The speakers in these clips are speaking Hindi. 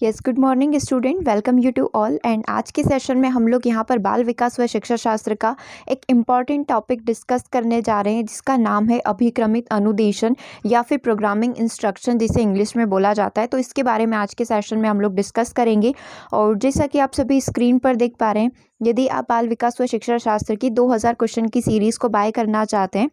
Yes, good morning student, welcome you to all. And आज के सेशन में हम लोग यहाँ पर बाल विकास व शिक्षा शास्त्र का एक इम्पॉर्टेंट टॉपिक डिस्कस करने जा रहे हैं, जिसका नाम है अभिक्रमित अनुदेशन या फिर प्रोग्रामिंग इंस्ट्रक्शन, जिसे इंग्लिश में बोला जाता है। तो इसके बारे में आज के सेशन में हम लोग डिस्कस करेंगे। और जैसा कि आप सभी स्क्रीन पर देख पा रहे हैं, यदि आप बाल विकास व शिक्षा शास्त्र की 2000 क्वेश्चन की सीरीज़ को बाय करना चाहते हैं,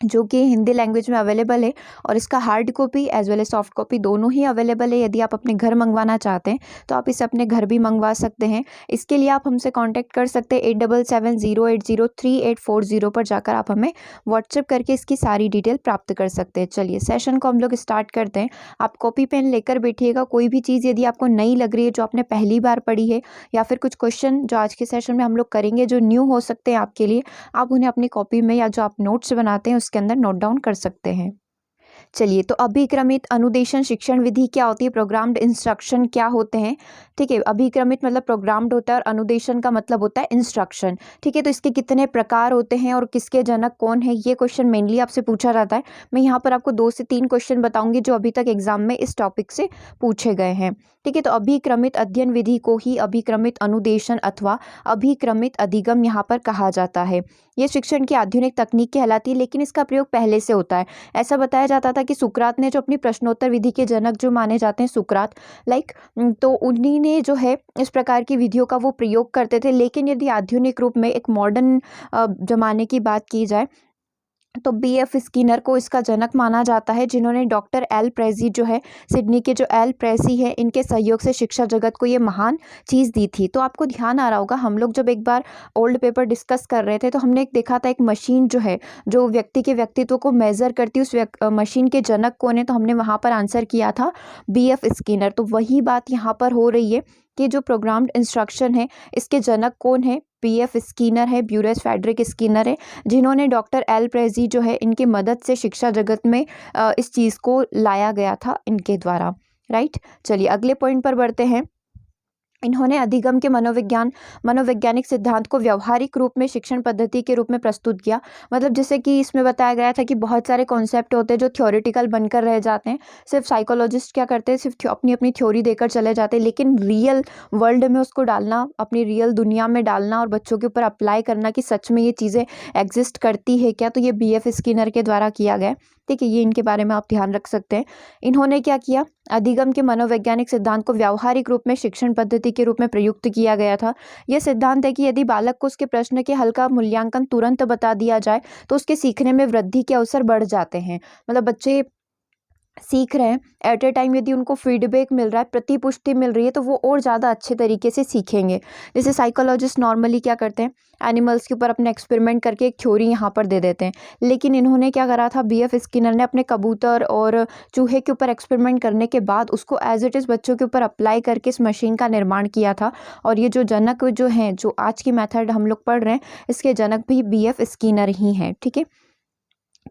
जो कि हिंदी लैंग्वेज में अवेलेबल है, और इसका hard copy as well as soft copy दोनों ही अवेलेबल है। यदि आप अपने घर मंगवाना चाहते हैं तो आप इसे अपने घर भी मंगवा सकते हैं। इसके लिए आप हमसे कांटेक्ट कर सकते हैं 8770803840 पर जाकर आप हमें व्हाट्सएप करके इसकी सारी डिटेल प्राप्त कर सकते हैं। चलिए सेशन को हम लोग स्टार्ट करते हैं। आप कॉपी पेन लेकर बैठिएगा। कोई भी चीज़ यदि आपको नई लग रही है, जो आपने पहली बार पढ़ी है, या फिर कुछ क्वेश्चन जो आज के सेशन में हम लोग करेंगे जो न्यू हो सकते हैं आपके लिए, आप उन्हें अपनी कॉपी में या जो आप नोट्स बनाते हैं उसके अंदर नोट डाउन कर सकते हैं। चलिए, तो अभिक्रमित अनुदेशन शिक्षण विधि क्या होती है, प्रोग्राम्ड इंस्ट्रक्शन क्या होते हैं। ठीक है, अभिक्रमित मतलब प्रोग्राम्ड होता है और अनुदेशन का मतलब होता है इंस्ट्रक्शन। ठीक है, तो इसके कितने प्रकार होते हैं और किसके जनक कौन है, ये क्वेश्चन मेनली आपसे पूछा जाता है। मैं यहाँ पर आपको 2 से 3 क्वेश्चन बताऊंगी जो अभी तक एग्जाम में इस टॉपिक से पूछे गए हैं। ठीक है, तो अभिक्रमित अध्ययन विधि को ही अभिक्रमित अनुदेशन अथवा अभिक्रमित अधिगम यहाँ पर कहा जाता है। ये शिक्षण की आधुनिक तकनीक कहलाती है, लेकिन इसका प्रयोग पहले से होता है। ऐसा बताया जाता था कि सुकरात ने, जो अपनी प्रश्नोत्तर विधि के जनक जो माने जाते हैं सुकरात, तो उन्हीं ने जो है इस प्रकार की विधियों का वो प्रयोग करते थे। लेकिन यदि आधुनिक रूप में एक मॉडर्न जमाने की बात की जाए तो बीएफ स्किनर को इसका जनक माना जाता है, जिन्होंने डॉक्टर एल प्रेजी जो है, सिडनी के जो एल प्रेसी है, इनके सहयोग से शिक्षा जगत को ये महान चीज़ दी थी। तो आपको ध्यान आ रहा होगा, हम लोग जब एक बार ओल्ड पेपर डिस्कस कर रहे थे तो हमने एक देखा था, एक मशीन जो है जो व्यक्ति के व्यक्तित्व को मेज़र करती है, उस मशीन के जनक कौन है, तो हमने वहाँ पर आंसर किया था बीएफ स्किनर। तो वही बात यहाँ पर हो रही है कि जो प्रोग्राम्ड इंस्ट्रक्शन है, इसके जनक कौन है, बीएफ स्किनर है, ब्यूरेस फ्रेडरिक स्किनर है, जिन्होंने डॉक्टर एल प्रेजी जो है, इनकी मदद से शिक्षा जगत में इस चीज़ को लाया गया था इनके द्वारा। राइट, चलिए अगले पॉइंट पर बढ़ते हैं। इन्होंने अधिगम के मनोवैज्ञानिक सिद्धांत को व्यावहारिक रूप में शिक्षण पद्धति के रूप में प्रस्तुत किया। मतलब जैसे कि इसमें बताया गया था कि बहुत सारे कॉन्सेप्ट होते हैं जो थ्योरेटिकल बनकर रह जाते हैं। सिर्फ साइकोलॉजिस्ट क्या करते हैं, सिर्फ अपनी अपनी थ्योरी देकर चले जाते हैं, लेकिन रियल वर्ल्ड में उसको डालना, अपनी रियल दुनिया में डालना और बच्चों के ऊपर अप्लाई करना कि सच में ये चीज़ें एग्जिस्ट करती है क्या, तो ये बीएफ स्किनर के द्वारा किया गया। ठीक है, ये इनके बारे में आप ध्यान रख सकते हैं। इन्होंने क्या किया, अधिगम के मनोवैज्ञानिक सिद्धांत को व्यावहारिक रूप में शिक्षण पद्धति के रूप में प्रयुक्त किया गया था। यह सिद्धांत है कि यदि बालक को उसके प्रश्न के हल का मूल्यांकन तुरंत बता दिया जाए तो उसके सीखने में वृद्धि के अवसर बढ़ जाते हैं। मतलब बच्चे सीख रहे हैं, एट ए टाइम यदि उनको फीडबैक मिल रहा है, प्रतिपुष्टि मिल रही है, तो वो और ज़्यादा अच्छे तरीके से सीखेंगे। जैसे साइकोलॉजिस्ट नॉर्मली क्या करते हैं, एनिमल्स के ऊपर अपने एक्सपेरिमेंट करके एक थ्योरी यहाँ पर दे देते हैं, लेकिन इन्होंने क्या करा था, बीएफ स्किनर ने अपने कबूतर और चूहे के ऊपर एक्सपेरिमेंट करने के बाद उसको एज इट इज़ बच्चों के ऊपर अप्लाई करके इस मशीन का निर्माण किया था। और ये जो जनक जो हैं, जो आज की मेथड हम लोग पढ़ रहे हैं, इसके जनक भी बीएफ स्किनर ही हैं। ठीक है,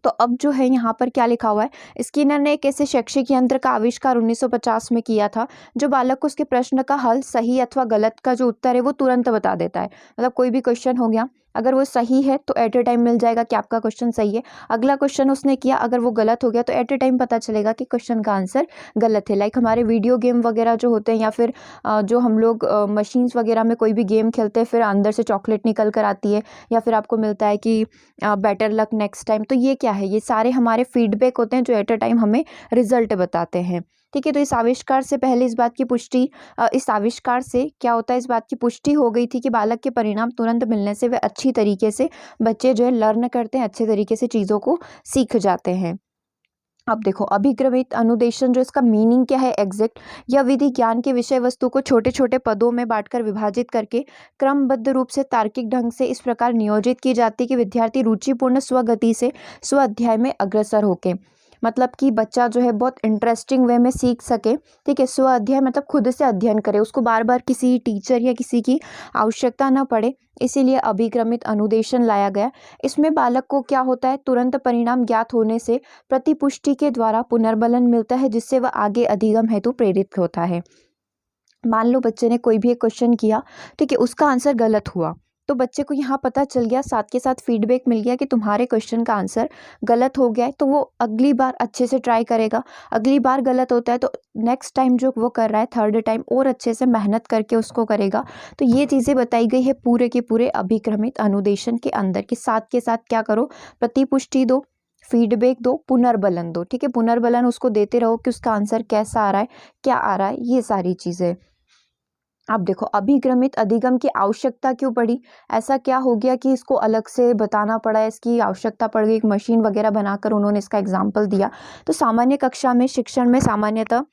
तो अब जो है यहाँ पर क्या लिखा हुआ है, स्किनर ने एक ऐसे शैक्षिक यंत्र का आविष्कार 1950 में किया था जो बालक को उसके प्रश्न का हल, सही अथवा गलत का जो उत्तर है वो तुरंत बता देता है। मतलब कोई भी क्वेश्चन हो गया, अगर वो सही है तो एट ए टाइम मिल जाएगा कि आपका क्वेश्चन सही है। अगला क्वेश्चन उसने किया, अगर वो गलत हो गया तो एट ए टाइम पता चलेगा कि क्वेश्चन का आंसर गलत है। लाइक हमारे वीडियो गेम वगैरह जो होते हैं, या फिर जो हम लोग मशीन्स वगैरह में कोई भी गेम खेलते हैं, फिर अंदर से चॉकलेट निकल कर आती है, या फिर आपको मिलता है कि बेटर लक नेक्स्ट टाइम। तो ये क्या है, ये सारे हमारे फीडबैक होते हैं जो एट अ टाइम हमें रिजल्ट बताते हैं। ठीक है, तो इस आविष्कार से पहले इस बात की पुष्टि, इस आविष्कार से क्या होता है, इस बात की पुष्टि हो गई थी कि बालक के परिणाम तुरंत मिलने से वे अच्छी तरीके से बच्चे जो है लर्न करते हैं, अच्छे तरीके से चीज़ों को सीख जाते हैं। अब देखो, अभिक्रमित अनुदेशन जो, इसका मीनिंग क्या है एग्जैक्ट, यह विधि ज्ञान के विषय वस्तु को छोटे छोटे पदों में बांटकर विभाजित करके क्रमबद्ध रूप से तार्किक ढंग से इस प्रकार नियोजित की जाती है कि विद्यार्थी रुचिपूर्ण स्वगति से स्व अध्याय में अग्रसर होके, मतलब कि बच्चा जो है बहुत इंटरेस्टिंग वे में सीख सके। ठीक है, स्व अध्ययन मतलब खुद से अध्ययन करे, उसको बार बार किसी टीचर या किसी की आवश्यकता न पड़े, इसीलिए अभिक्रमित अनुदेशन लाया गया। इसमें बालक को क्या होता है, तुरंत परिणाम ज्ञात होने से प्रतिपुष्टि के द्वारा पुनर्बलन मिलता है, जिससे वह आगे अधिगम हेतु प्रेरित होता है। मान लो बच्चे ने कोई भी एक क्वेश्चन किया, ठीक है, उसका आंसर गलत हुआ, तो बच्चे को यहाँ पता चल गया, साथ के साथ फीडबैक मिल गया कि तुम्हारे क्वेश्चन का आंसर गलत हो गया है, तो वो अगली बार अच्छे से ट्राई करेगा। अगली बार गलत होता है तो नेक्स्ट टाइम जो वो कर रहा है, थर्ड टाइम और अच्छे से मेहनत करके उसको करेगा। तो ये चीज़ें बताई गई है पूरे के पूरे अभिक्रमित अनुदेशन के अंदर कि साथ के साथ क्या करो, प्रतिपुष्टि दो, फीडबैक दो, पुनर्बलन दो। ठीक है, पुनर्बलन उसको देते रहो कि उसका आंसर कैसा आ रहा है, क्या आ रहा है, ये सारी चीज़ें। अब देखो, अभिक्रमित अधिगम की आवश्यकता क्यों पड़ी, ऐसा क्या हो गया कि इसको अलग से बताना पड़ा, इसकी आवश्यकता पड़ गई, एक मशीन वगैरह बनाकर उन्होंने इसका एग्जाम्पल दिया। तो सामान्य कक्षा में शिक्षण में सामान्यतः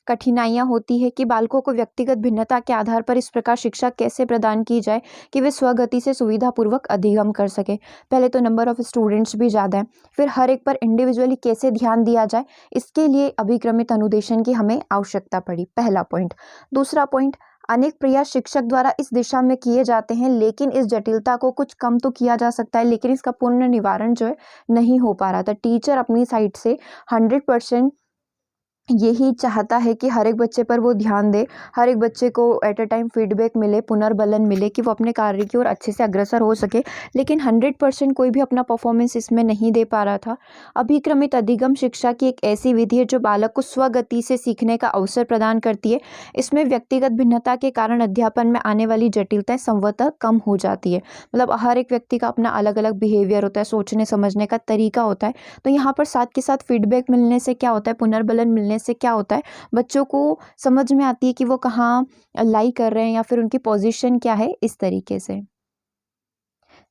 कठिनाइयाँ होती है कि बालकों को व्यक्तिगत भिन्नता के आधार पर इस प्रकार शिक्षा कैसे प्रदान की जाए कि वे स्वगति से सुविधापूर्वक अधिगम कर सके। पहले तो नंबर ऑफ स्टूडेंट्स भी ज़्यादा है, फिर हर एक पर इंडिविजुअली कैसे ध्यान दिया जाए, इसके लिए अभिक्रमित अनुदेशन की हमें आवश्यकता पड़ी, पहला पॉइंट। दूसरा पॉइंट, अनेक प्रयास शिक्षक द्वारा इस दिशा में किए जाते हैं, लेकिन इस जटिलता को कुछ कम तो किया जा सकता है, लेकिन इसका पूर्ण निवारण जो है नहीं हो पा रहा था। टीचर अपनी साइड से 100% यही चाहता है कि हर एक बच्चे पर वो ध्यान दे, हर एक बच्चे को एट अ टाइम फीडबैक मिले, पुनर्बलन मिले कि वो अपने कार्य की ओर अच्छे से अग्रसर हो सके, लेकिन 100% कोई भी अपना परफॉर्मेंस इसमें नहीं दे पा रहा था। अभिक्रमित अधिगम शिक्षा की एक ऐसी विधि है जो बालक को स्वगति से सीखने का अवसर प्रदान करती है। इसमें व्यक्तिगत भिन्नता के कारण अध्यापन में आने वाली जटिलताएं संभवतः कम हो जाती है। मतलब हर एक व्यक्ति का अपना अलग अलग बिहेवियर होता है, सोचने समझने का तरीका होता है। तो यहाँ पर साथ के साथ फीडबैक मिलने से क्या होता है, पुनर्बलन मिलने से क्या होता है, बच्चों को समझ में आती है कि वो कहाँ लाई कर रहे हैं या फिर उनकी पोजीशन क्या है, इस तरीके से।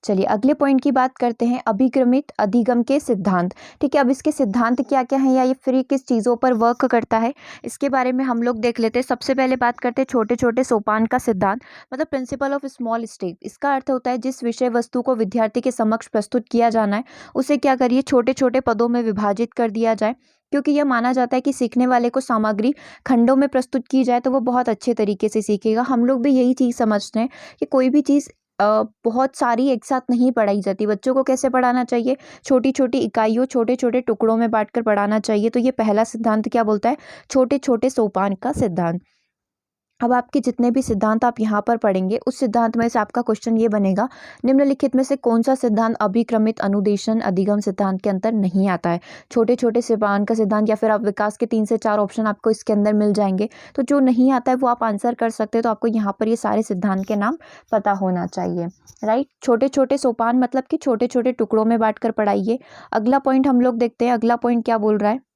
चलिए अगले पॉइंट की बात करते हैं, अभिक्रमित अधिगम के सिद्धांत। ठीक है, अब इसके सिद्धांत क्या क्या हैं या ये फिर किस चीज़ों पर वर्क करता है, इसके बारे में हम लोग देख लेते हैं। सबसे पहले बात करते हैं छोटे छोटे सोपान का सिद्धांत, मतलब प्रिंसिपल ऑफ स्मॉल स्टेप। इसका अर्थ होता है जिस विषय वस्तु को विद्यार्थी के समक्ष प्रस्तुत किया जाना है उसे क्या करिए, छोटे छोटे पदों में विभाजित कर दिया जाए, क्योंकि यह माना जाता है कि सीखने वाले को सामग्री खंडों में प्रस्तुत की जाए तो वो बहुत अच्छे तरीके से सीखेगा। हम लोग भी यही चीज़ समझते हैं कि कोई भी चीज़ बहुत सारी एक साथ नहीं पढ़ाई जाती। बच्चों को कैसे पढ़ाना चाहिए, छोटी छोटी इकाइयों, छोटे छोटे टुकड़ों में बांटकर पढ़ाना चाहिए। तो ये पहला सिद्धांत क्या बोलता है, छोटे छोटे सोपान का सिद्धांत। अब आपके जितने भी सिद्धांत आप यहाँ पर पढ़ेंगे उस सिद्धांत में से आपका क्वेश्चन ये बनेगा, निम्नलिखित में से कौन सा सिद्धांत अभिक्रमित अनुदेशन अधिगम सिद्धांत के अंतर नहीं आता है। छोटे छोटे सोपान का सिद्धांत या फिर आप विकास के 3 से 4 ऑप्शन आपको इसके अंदर मिल जाएंगे। तो जो नहीं आता है वो आप आंसर कर सकते हैं। तो आपको यहाँ पर ये सारे सिद्धांत के नाम पता होना चाहिए, राइट। छोटे छोटे सोपान मतलब कि छोटे छोटे टुकड़ों में बांट कर पढ़ाइए। अगला पॉइंट हम लोग देखते हैं, अगला पॉइंट क्या बोल रहा है,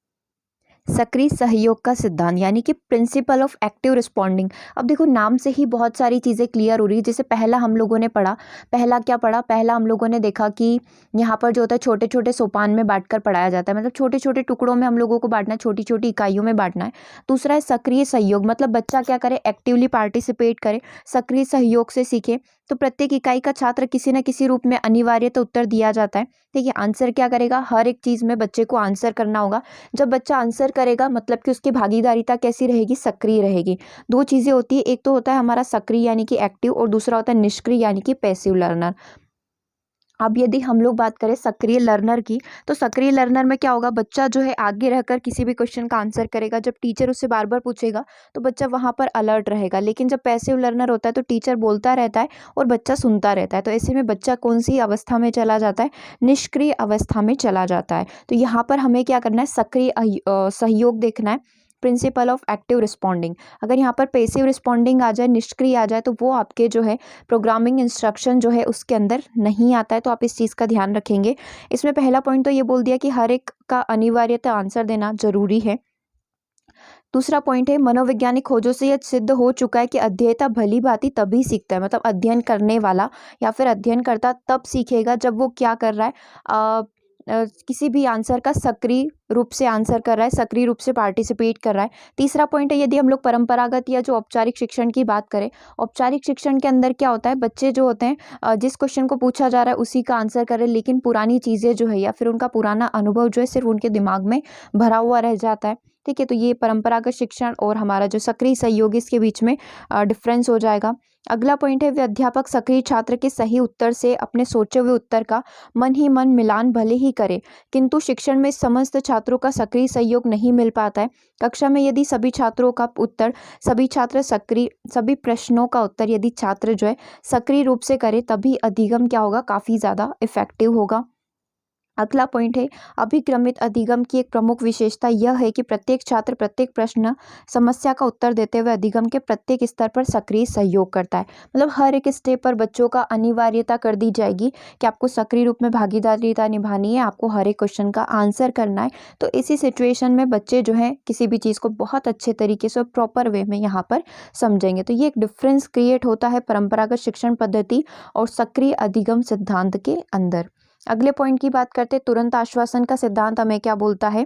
सक्रिय सहयोग का सिद्धांत, यानी कि प्रिंसिपल ऑफ एक्टिव रिस्पॉन्डिंग। अब देखो नाम से ही बहुत सारी चीज़ें क्लियर हो रही है। जैसे पहला हम लोगों ने पढ़ा, पहला क्या पढ़ा, पहला हम लोगों ने देखा कि यहाँ पर जो होता है छोटे छोटे सोपान में बांटकर पढ़ाया जाता है, मतलब छोटे छोटे टुकड़ों में हम लोगों को बांटना है, छोटी छोटी इकाइयों में बांटना है। दूसरा है सक्रिय सहयोग, मतलब बच्चा क्या करे, एक्टिवली पार्टिसिपेट करे, सक्रिय सहयोग से सीखे। तो प्रत्येक इकाई का छात्र किसी न किसी रूप में अनिवार्यतः उत्तर दिया जाता है। ठीक है, आंसर क्या करेगा, हर एक चीज़ में बच्चे को आंसर करना होगा। जब बच्चा आंसर करेगा मतलब कि उसकी भागीदारिता कैसी रहेगी, सक्रिय रहेगी। दो चीज़ें होती है, एक तो होता है हमारा सक्रिय यानी कि एक्टिव, और दूसरा होता है निष्क्रिय यानी कि पैसिव लर्नर। अब यदि हम लोग बात करें सक्रिय लर्नर की, तो सक्रिय लर्नर में क्या होगा, बच्चा जो है आगे रहकर किसी भी क्वेश्चन का आंसर करेगा। जब टीचर उससे बार बार पूछेगा तो बच्चा वहाँ पर अलर्ट रहेगा। लेकिन जब पैसिव लर्नर होता है तो टीचर बोलता रहता है और बच्चा सुनता रहता है। तो ऐसे में बच्चा कौन सी अवस्था में चला जाता है, निष्क्रिय अवस्था में चला जाता है। तो यहाँ पर हमें क्या करना है, सक्रिय सहयोग देखना है, प्रिंसिपल ऑफ एक्टिव रिस्पॉन्डिंग। अगर यहाँ पर पैसिव रिस्पॉन्डिंग आ जाए, निष्क्रिय आ जाए, तो वो आपके जो है प्रोग्रामिंग इंस्ट्रक्शन जो है उसके अंदर नहीं आता है। तो आप इस चीज़ का ध्यान रखेंगे। इसमें पहला पॉइंट तो ये बोल दिया कि हर एक का अनिवार्यतः आंसर देना जरूरी है। दूसरा पॉइंट है, मनोवैज्ञानिक खोजों से यह सिद्ध हो चुका है कि अध्येता भली भांति तभी सीखता है, मतलब अध्ययन करने वाला या फिर अध्ययन करता तब सीखेगा जब वो क्या कर रहा है, किसी भी आंसर का सक्रिय रूप से आंसर कर रहा है, सक्रिय रूप से पार्टिसिपेट कर रहा है। तीसरा पॉइंट है, यदि हम लोग परंपरागत या जो औपचारिक शिक्षण की बात करें, औपचारिक शिक्षण के अंदर क्या होता है, बच्चे जो होते हैं जिस क्वेश्चन को पूछा जा रहा है उसी का आंसर करें, लेकिन पुरानी चीज़ें जो है या फिर उनका पुराना अनुभव जो है सिर्फ उनके दिमाग में भरा हुआ रह जाता है। ठीक है, तो ये परंपरागत शिक्षण और हमारा जो सक्रिय सहयोग इसके बीच में डिफरेंस हो जाएगा। अगला पॉइंट है, वे अध्यापक सक्रिय छात्र के सही उत्तर से अपने सोचे हुए उत्तर का मन ही मन मिलान भले ही करे, किंतु शिक्षण में समस्त छात्रों का सक्रिय सहयोग नहीं मिल पाता है। कक्षा में यदि सभी छात्रों का उत्तर सभी छात्र सक्रिय सभी प्रश्नों का उत्तर यदि छात्र जो है सक्रिय रूप से करे, तभी अधिगम क्या होगा, काफ़ी ज़्यादा इफेक्टिव होगा। अगला पॉइंट है, अभिक्रमित अधिगम की एक प्रमुख विशेषता यह है कि प्रत्येक छात्र प्रत्येक प्रश्न समस्या का उत्तर देते हुए अधिगम के प्रत्येक स्तर पर सक्रिय सहयोग करता है। मतलब हर एक स्टेप पर बच्चों का अनिवार्यता कर दी जाएगी कि आपको सक्रिय रूप में भागीदारिता निभानी है, आपको हर एक क्वेश्चन का आंसर करना है। तो इसी सिचुएशन में बच्चे जो है किसी भी चीज़ को बहुत अच्छे तरीके से और प्रॉपर वे में यहाँ पर समझेंगे। तो ये एक डिफरेंस क्रिएट होता है परंपरागत शिक्षण पद्धति और सक्रिय अधिगम सिद्धांत के अंदर। अगले पॉइंट की बात करते हैं, तुरंत आश्वासन का सिद्धांत हमें क्या बोलता है।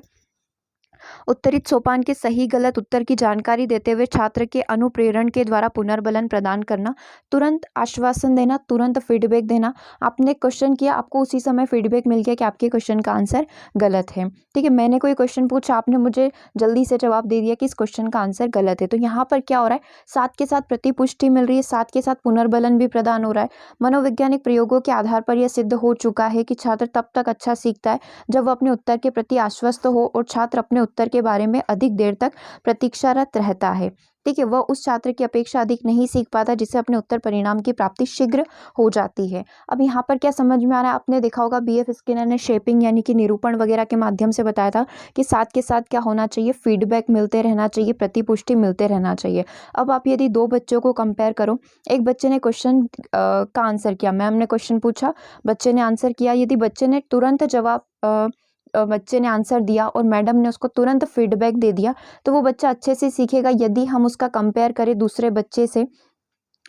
उत्तरित सोपान के सही गलत उत्तर की जानकारी देते हुए छात्र के अनुप्रेरण के द्वारा पुनर्बलन प्रदान करना, तुरंत आश्वासन देना, तुरंत फीडबैक देना। आपने क्वेश्चन किया, आपको उसी समय फीडबैक मिल गया कि आपके क्वेश्चन का आंसर गलत है। ठीक है, मैंने कोई क्वेश्चन पूछा, आपने मुझे जल्दी से जवाब दे दिया कि इस क्वेश्चन का आंसर गलत है। तो यहाँ पर क्या हो रहा है, साथ के साथ प्रतिपुष्टि मिल रही है, साथ के साथ पुनर्बलन भी प्रदान हो रहा है। मनोवैज्ञानिक प्रयोगों के आधार पर यह सिद्ध हो चुका है कि छात्र तब तक अच्छा सीखता है जब वह अपने उत्तर के प्रति आश्वस्त हो और छात्र अपने उत्तर के बारे में अधिक देर तक प्रतीक्षारत रहता है। ठीक है, वह उस छात्र की अपेक्षा अधिक नहीं सीख पाता जिससे अपने उत्तर परिणाम की प्राप्ति शीघ्र हो जाती है। अब यहाँ पर क्या समझ में आ रहा है, आपने देखा होगा बीएफ स्किनर ने शेपिंग यानी कि निरूपण वगैरह के माध्यम से बताया था कि साथ के साथ क्या होना चाहिए, फीडबैक मिलते रहना चाहिए, प्रतिपुष्टि मिलते रहना चाहिए। अब आप यदि दो बच्चों को कंपेयर करो, एक बच्चे ने क्वेश्चन का आंसर किया, मैम ने क्वेश्चन पूछा, बच्चे ने आंसर किया, यदि बच्चे ने तुरंत जवाब बच्चे ने आंसर दिया और मैडम ने उसको तुरंत फीडबैक दे दिया, तो वो बच्चा अच्छे से सीखेगा। यदि हम उसका कंपेयर करें दूसरे बच्चे से,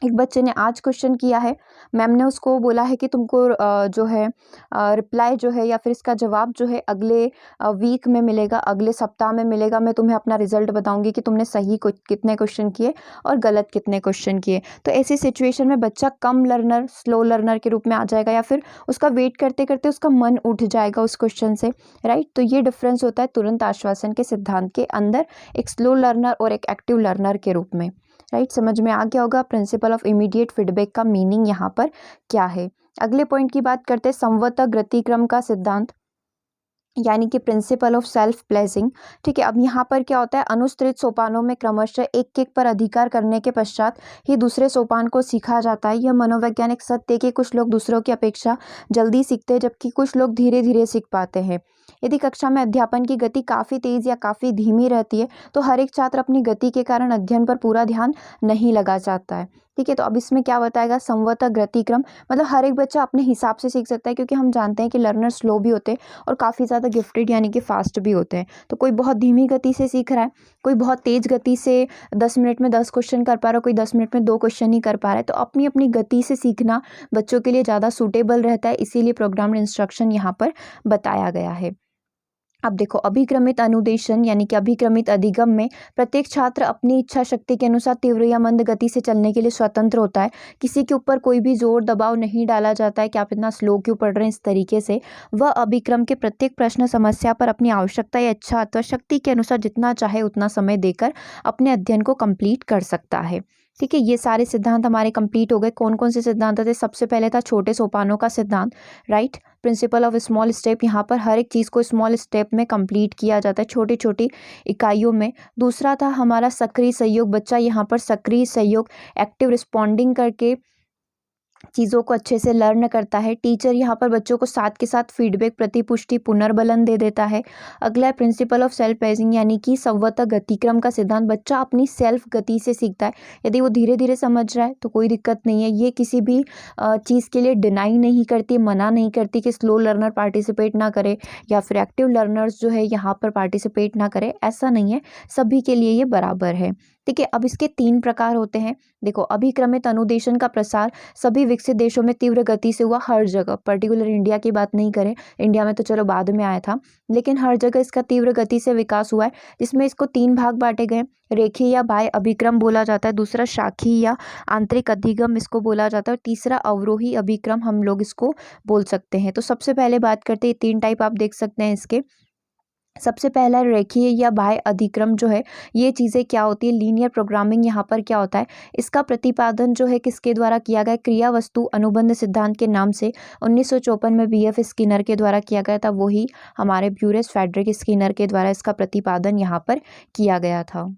एक बच्चे ने आज क्वेश्चन किया है, मैम ने उसको बोला है कि तुमको जो है रिप्लाई जो है या फिर इसका जवाब जो है अगले वीक में मिलेगा, अगले सप्ताह में मिलेगा, मैं तुम्हें अपना रिजल्ट बताऊंगी कि तुमने सही कितने क्वेश्चन किए और गलत कितने क्वेश्चन किए। तो ऐसी सिचुएशन में बच्चा कम लर्नर, स्लो लर्नर के रूप में आ जाएगा या फिर उसका वेट करते करते उसका मन उठ जाएगा उस क्वेश्चन से, राइट। तो ये डिफरेंस होता है तुरंत आश्वासन के सिद्धांत के अंदर, एक स्लो लर्नर और एक एक्टिव लर्नर के रूप में, राइट। समझ में आ गया होगा प्रिंसिपल ऑफ इमीडिएट फीडबैक का मीनिंग यहाँ पर क्या है। अगले पॉइंट की बात करते हैं, संवत गतिक्रम का सिद्धांत यानी कि प्रिंसिपल ऑफ सेल्फ प्लेसिंग। ठीक है, अब यहाँ पर क्या होता है, अनुस्तृत सोपानों में क्रमशः एक एक पर अधिकार करने के पश्चात ही दूसरे सोपान को सीखा जाता है। यह मनोवैज्ञानिक सत्य कि कुछ लोग दूसरों की अपेक्षा जल्दी सीखते हैं जबकि कुछ लोग धीरे धीरे सीख पाते हैं। यदि कक्षा में अध्यापन की गति काफ़ी तेज या काफ़ी धीमी रहती है तो हर एक छात्र अपनी गति के कारण अध्ययन पर पूरा ध्यान नहीं लगा चाहता है। ठीक है, तो अब इसमें क्या बताएगा, संवत गतिक्रम मतलब हर एक बच्चा अपने हिसाब से सीख सकता है, क्योंकि हम जानते हैं कि लर्नर स्लो भी होते हैं और काफ़ी ज़्यादा गिफ्टेड यानी कि फास्ट भी होते हैं। तो कोई बहुत धीमी गति से सीख रहा है, कोई बहुत तेज़ गति से 10 मिनट में 10 क्वेश्चन कर पा रहा है, कोई 10 मिनट में 2 क्वेश्चन ही कर पा रहा है। तो अपनी अपनी गति से सीखना बच्चों के लिए ज़्यादा सूटेबल रहता है, इसीलिए प्रोग्राम्ड इंस्ट्रक्शन यहाँ पर बताया गया है। अब देखो, अभिक्रमित अनुदेशन यानी कि अभिक्रमित अधिगम में प्रत्येक छात्र अपनी इच्छा शक्ति के अनुसार तीव्र या मंद गति से चलने के लिए स्वतंत्र होता है। किसी के ऊपर कोई भी जोर दबाव नहीं डाला जाता है कि आप इतना स्लो क्यों पढ़ रहे हैं। इस तरीके से वह अभिक्रम के प्रत्येक प्रश्न समस्या पर अपनी आवश्यकता या इच्छा अथवा शक्ति के अनुसार जितना चाहे उतना समय देकर अपने अध्ययन को कंप्लीट कर सकता है। ठीक है, ये सारे सिद्धांत हमारे कंप्लीट हो गए। कौन कौन से सिद्धांत थे, सबसे पहले था छोटे सोपानों का सिद्धांत, right, principle of small step. यहाँ पर हर एक चीज़ को स्मॉल स्टेप में कंप्लीट किया जाता है, छोटी छोटी इकाइयों में। दूसरा था हमारा सक्रिय सहयोग, बच्चा यहाँ पर सक्रिय सहयोग एक्टिव रिस्पॉन्डिंग करके चीज़ों को अच्छे से लर्न करता है। टीचर यहाँ पर बच्चों को साथ के साथ फीडबैक, प्रतिपुष्टि, पुनर्बलन दे देता है। अगला है प्रिंसिपल ऑफ सेल्फ पेसिंग यानी कि संवत गतिक्रम का सिद्धांत, बच्चा अपनी सेल्फ गति से सीखता है। यदि वो धीरे धीरे समझ रहा है तो कोई दिक्कत नहीं है, ये किसी भी चीज़ के लिए डिनाई नहीं करती, मना नहीं करती कि स्लो लर्नर पार्टिसिपेट ना करे या फिर एक्टिव लर्नर्स जो है यहाँ पर पार्टिसिपेट ना करे, ऐसा नहीं है, सभी के लिए ये बराबर है। ठीक है, अब इसके 3 प्रकार होते हैं। देखो, अभिक्रमित अनुदेशन का प्रसार सभी विकसित देशों में तीव्र गति से हुआ, हर जगह, पर्टिकुलर इंडिया की बात नहीं करें, इंडिया में तो चलो बाद में आया था, लेकिन हर जगह इसका तीव्र गति से विकास हुआ है, जिसमें इसको 3 भाग बांटे गए। रेखीय या बाह्य अभिक्रम बोला जाता है, दूसरा शाखीय या आंतरिक अधिगम इसको बोला जाता है, और तीसरा अवरोही अभिक्रम हम लोग इसको बोल सकते हैं। तो सबसे पहले बात करते हैं, 3 टाइप आप देख सकते हैं इसके। सबसे पहला रेखीय या बाह्य अधिक्रम जो है, ये चीज़ें क्या होती है, लीनियर प्रोग्रामिंग यहाँ पर क्या होता है, इसका प्रतिपादन जो है किसके द्वारा किया गया, क्रिया वस्तु अनुबंध सिद्धांत के नाम से 1954 में बीएफ स्किनर के द्वारा किया गया था। वही हमारे ब्यूरेस फ्रेडरिक स्किनर के द्वारा इसका प्रतिपादन यहाँ पर किया गया था।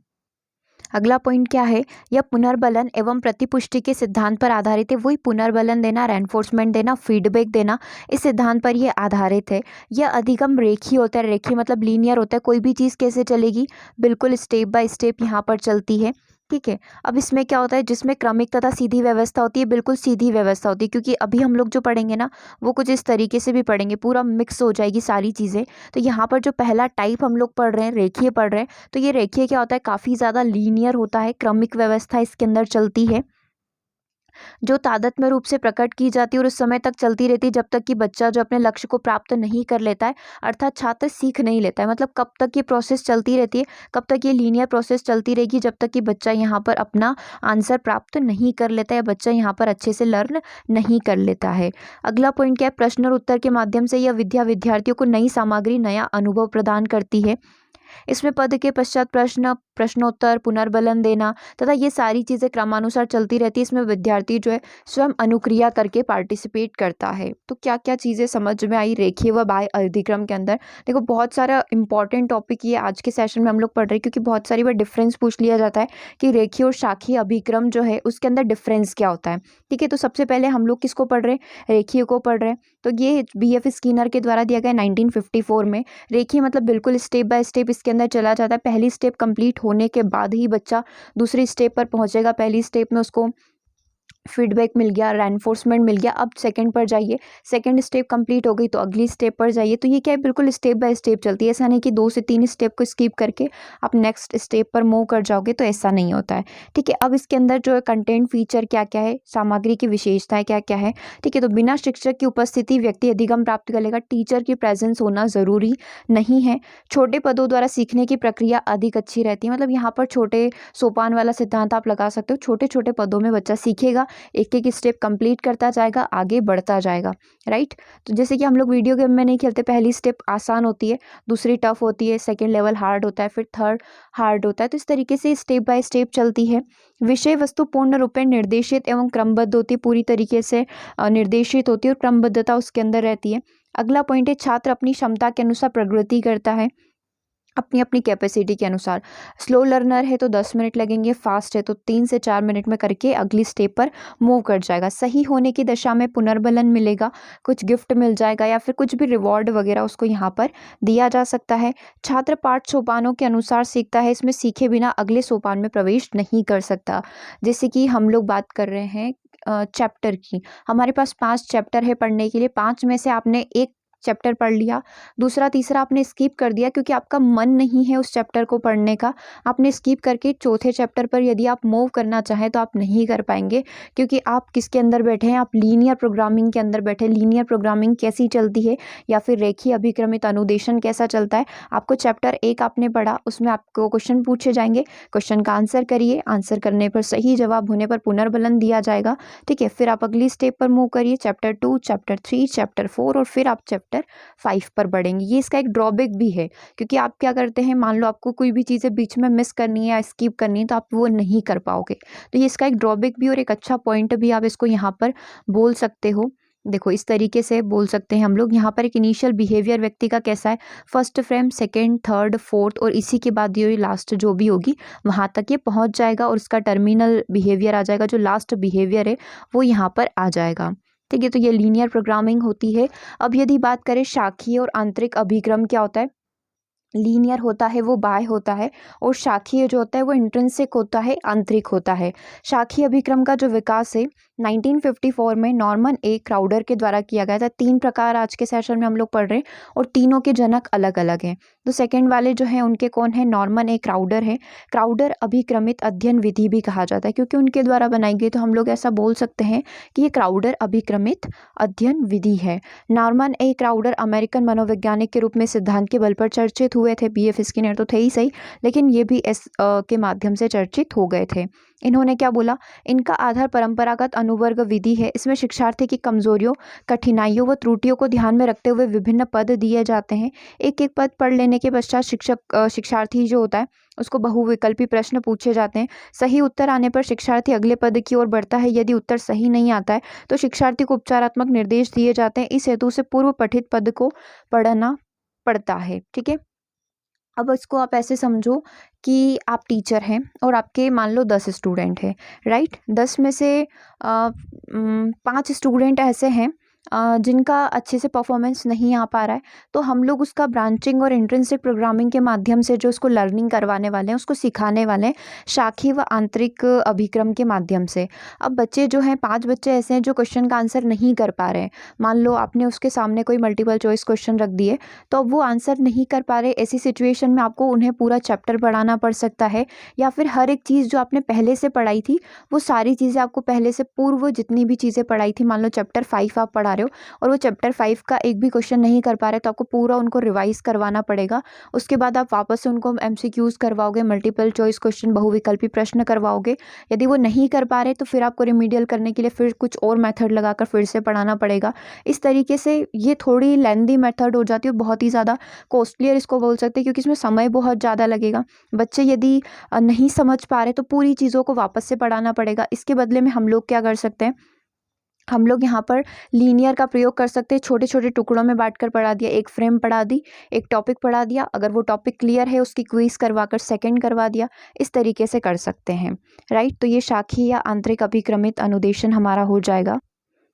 अगला पॉइंट क्या है, यह पुनर्बलन एवं प्रतिपुष्टि के सिद्धांत पर आधारित है। वही पुनर्बलन देना, रेनफोर्समेंट देना, फीडबैक देना, इस सिद्धांत पर यह आधारित है। यह अधिगम रेखीय होता है, रेखीय मतलब लीनियर होता है। कोई भी चीज़ कैसे चलेगी, बिल्कुल स्टेप बाय स्टेप यहाँ पर चलती है, ठीक है। अब इसमें क्या होता है, जिसमें क्रमिक तथा सीधी व्यवस्था होती है, बिल्कुल सीधी व्यवस्था होती है, क्योंकि अभी हम लोग जो पढ़ेंगे ना वो कुछ इस तरीके से भी पढ़ेंगे, पूरा मिक्स हो जाएगी सारी चीज़ें। तो यहाँ पर जो पहला टाइप हम लोग पढ़ रहे हैं, रेखीय पढ़ रहे हैं, तो ये रेखीय क्या होता है, काफ़ी ज़्यादा लीनियर होता है, क्रमिक व्यवस्था इसके अंदर चलती है, जो तादात्म्य रूप से प्रकट की जाती है और उस समय तक चलती रहती है जब तक कि बच्चा जो अपने लक्ष्य को प्राप्त नहीं कर लेता है, अर्थात छात्र सीख नहीं लेता है। मतलब कब तक ये प्रोसेस चलती रहती है, कब तक ये लीनियर प्रोसेस चलती रहेगी, जब तक कि बच्चा यहाँ पर अपना आंसर प्राप्त नहीं कर लेता है, बच्चा यहाँ पर अच्छे से लर्न नहीं कर लेता है। अगला पॉइंट क्या है, प्रश्न और उत्तर के माध्यम से यह विद्या विद्यार्थियों को नई सामग्री, नया अनुभव प्रदान करती है। इसमें पद के पश्चात प्रश्न, प्रश्नोत्तर, पुनर्बलन देना तथा ये सारी चीज़ें क्रमानुसार चलती रहती है। इसमें विद्यार्थी जो है स्वयं अनुक्रिया करके पार्टिसिपेट करता है। तो क्या क्या चीज़ें समझ में आई रेखीय व बाह्य अधिक्रम के अंदर। देखो बहुत सारा इंपॉर्टेंट टॉपिक ये आज के सेशन में हम लोग पढ़ रहे हैं, क्योंकि बहुत सारी बार डिफरेंस पूछ लिया जाता है कि रेखीय और शाखीय अभिक्रम जो है उसके अंदर डिफरेंस क्या होता है, ठीक है। तो सबसे पहले हम लोग किसको पढ़ रहे हैं, रेखीय को पढ़ रहे हैं। तो ये बीएफ स्किनर के द्वारा दिया गया 1954 में। रेखीय मतलब बिल्कुल स्टेप बाय स्टेप इसके अंदर चला जाता है। पहली स्टेप कंप्लीट होने के बाद ही बच्चा दूसरी स्टेप पर पहुंचेगा। पहली स्टेप में उसको फीडबैक मिल गया, रेनफोर्समेंट मिल गया, अब सेकंड पर जाइए, सेकंड स्टेप कंप्लीट हो गई तो अगली स्टेप पर जाइए। तो ये क्या है, बिल्कुल स्टेप बाय स्टेप चलती है। ऐसा नहीं कि 2 से 3 स्टेप को स्किप करके आप नेक्स्ट स्टेप पर मूव कर जाओगे, तो ऐसा नहीं होता है, ठीक है। अब इसके अंदर जो है कंटेंट फीचर क्या क्या है, सामग्री की विशेषताएं क्या क्या है, ठीक है। तो बिना शिक्षक की उपस्थिति व्यक्ति अधिगम प्राप्त कर लेगा। टीचर की प्रेजेंस होना ज़रूरी नहीं है। छोटे पदों द्वारा सीखने की प्रक्रिया अधिक अच्छी रहती है। मतलब यहाँ पर छोटे सोपान वाला सिद्धांत आप लगा सकते हो। छोटे छोटे पदों में बच्चा सीखेगा, एक एक स्टेप कंप्लीट करता जाएगा, आगे बढ़ता जाएगा, राइट। तो जैसे कि हम लोग वीडियो गेम में नहीं खेलते, पहली स्टेप आसान होती है, दूसरी टफ होती है, सेकंड लेवल हार्ड होता है, फिर थर्ड हार्ड होता है। तो इस तरीके से स्टेप बाय स्टेप चलती है। विषय वस्तु पूर्ण रूप में निर्देशित एवं क्रमबद्ध होती है, पूरी तरीके से निर्देशित होती है और क्रमबद्धता उसके अंदर रहती है। अगला पॉइंट है, छात्र अपनी क्षमता के अनुसार प्रगति करता है, अपनी अपनी कैपेसिटी के अनुसार। स्लो लर्नर है तो 10 मिनट लगेंगे, फास्ट है तो 3 से 4 मिनट में करके अगली स्टेप पर मूव कर जाएगा। सही होने की दशा में पुनर्बलन मिलेगा, कुछ गिफ्ट मिल जाएगा या फिर कुछ भी रिवॉर्ड वगैरह उसको यहाँ पर दिया जा सकता है। छात्र पाठ सोपानों के अनुसार सीखता है, इसमें सीखे बिना अगले सोपान में प्रवेश नहीं कर सकता। जैसे कि हम लोग बात कर रहे हैं चैप्टर की, हमारे पास 5 चैप्टर है पढ़ने के लिए, 5 में से आपने एक चैप्टर पढ़ लिया, दूसरा तीसरा आपने स्किप कर दिया क्योंकि आपका मन नहीं है उस चैप्टर को पढ़ने का, आपने स्किप करके चौथे चैप्टर पर यदि आप मूव करना चाहें तो आप नहीं कर पाएंगे, क्योंकि आप किसके अंदर बैठे हैं, आप लीनियर प्रोग्रामिंग के अंदर बैठे। लीनियर प्रोग्रामिंग कैसी चलती है या फिर रेखीय अभिक्रमित अनुदेशन कैसा चलता है, आपको चैप्टर 1 आपने पढ़ा, उसमें आपको क्वेश्चन पूछे जाएंगे, क्वेश्चन का आंसर करिए, आंसर करने पर सही जवाब होने पर पुनर्बलन दिया जाएगा, ठीक है। फिर आप अगली स्टेप पर मूव करिए, चैप्टर 2, चैप्टर 3, चैप्टर 4 और फिर आप चैप्टर 5 पर बढ़ेंगे। ये इसका एक ड्रॉबैक भी है, क्योंकि आप क्या करते हैं, मान लो आपको कोई भी चीज़ें बीच में मिस करनी है या स्किप करनी है तो आप वो नहीं कर पाओगे। तो ये इसका एक ड्रॉबैक भी और एक अच्छा पॉइंट भी आप इसको यहाँ पर बोल सकते हो। देखो इस तरीके से बोल सकते हैं हम लोग। यहाँ पर एक इनिशियल बिहेवियर व्यक्ति का कैसा है, first frame, second, third, fourth और इसी के बाद ये लास्ट जो भी होगी वहाँ तक ये पहुँच जाएगा और उसका टर्मिनल बिहेवियर आ जाएगा, जो लास्ट बिहेवियर है वो यहाँ पर आ जाएगा, ठीक है। तो ये लीनियर प्रोग्रामिंग होती है। अब यदि बात करें शाखीय और आंतरिक अभिक्रम क्या होता है, लीनियर होता है वो बाह्य होता है और शाखीय जो होता है वो इंट्रिंसिक होता है, आंतरिक होता है। शाखीय अभिक्रम का जो विकास है 1954 में नॉर्मन ए क्राउडर के द्वारा किया गया था। 3 प्रकार आज के सेशन में हम लोग पढ़ रहे हैं और तीनों के जनक अलग अलग हैं। तो सेकंड वाले जो हैं उनके कौन है, नॉर्मन ए क्राउडर है। क्राउडर अभिक्रमित अध्ययन विधि भी कहा जाता है क्योंकि उनके द्वारा बनाई गई, तो हम लोग ऐसा बोल सकते हैं कि ये क्राउडर अभिक्रमित अध्ययन विधि है। नॉर्मन ए क्राउडर अमेरिकन मनोवैज्ञानिक के रूप में सिद्धांत के बल पर चर्चित हुए। हुए थे, BF स्किनर तो थे ही सही, लेकिन ये भी के माध्यम से चर्चित हो गए थे। इन्होंने क्या बोला, इनका आधार परंपरागत अनुवर्ग विधि है। इसमें शिक्षार्थी की कमजोरियों, कठिनाइयों व त्रुटियों को ध्यान में रखते हुए विभिन्न पद दिए जाते हैं। एक एक पद पढ़ लेने के पश्चात शिक्षार्थी जो होता है उसको बहुविकल्पी प्रश्न पूछे जाते हैं। सही उत्तर आने पर शिक्षार्थी अगले पद की ओर बढ़ता है। यदि उत्तर सही नहीं आता है तो शिक्षार्थी को उपचारात्मक निर्देश दिए जाते हैं। इस हेतु से पूर्व पठित पद को पढ़ना पड़ता है। ठीक है, अब इसको आप ऐसे समझो कि आप टीचर हैं और आपके मान लो 10 स्टूडेंट हैं, राइट। 10 में से 5 स्टूडेंट ऐसे हैं जिनका अच्छे से परफॉर्मेंस नहीं आ पा रहा है, तो हम लोग उसका ब्रांचिंग और इंट्रिंसिक प्रोग्रामिंग के माध्यम से जो उसको लर्निंग करवाने वाले हैं, उसको सिखाने वाले हैं, शाखी व आंतरिक अभिक्रम के माध्यम से। अब बच्चे जो हैं, 5 बच्चे ऐसे हैं जो क्वेश्चन का आंसर नहीं कर पा रहे हैं। मान लो आपने उसके सामने कोई मल्टीपल चॉइस क्वेश्चन रख दिए, तो अब वो आंसर नहीं कर पा रहे। ऐसी सिचुएशन में आपको उन्हें पूरा चैप्टर पढ़ाना पड़ सकता है, या फिर हर एक चीज़ जो आपने पहले से पढ़ाई थी वो सारी चीज़ें आपको पहले से पूर्व जितनी भी चीज़ें पढ़ाई थी, मान लो चैप्टर 5 आप पढ़ा रहे हो और वो चैप्टर 5 का एक भी क्वेश्चन नहीं कर पा रहे, तो आपको पूरा उनको रिवाइज करवाना पड़ेगा। उसके बाद आप वापस से उनको MCQs करवाओगे, मल्टीपल चॉइस क्वेश्चन, बहुविकल्पी प्रश्न करवाओगे। यदि वो नहीं कर पा रहे तो फिर आपको रिमीडियल करने के लिए फिर कुछ और मेथड लगाकर फिर से पढ़ाना पड़ेगा। इस तरीके से ये थोड़ी लेंदी मेथड हो जाती है, बहुत ही ज़्यादा कॉस्टलियर इसको बोल सकते हैं, क्योंकि इसमें समय बहुत ज़्यादा लगेगा। बच्चे यदि नहीं समझ पा रहे तो पूरी चीज़ों को वापस से पढ़ाना पड़ेगा। इसके बदले में हम लोग क्या कर सकते हैं, हम लोग यहाँ पर लीनियर का प्रयोग कर सकते हैं। छोटे छोटे टुकड़ों में बांटकर पढ़ा दिया, एक फ्रेम पढ़ा दी, एक टॉपिक पढ़ा दिया, अगर वो टॉपिक क्लियर है उसकी क्विज करवाकर सेकंड करवा दिया। इस तरीके से कर सकते हैं, राइट। तो ये शाखी या आंतरिक अभिक्रमित अनुदेशन हमारा हो जाएगा।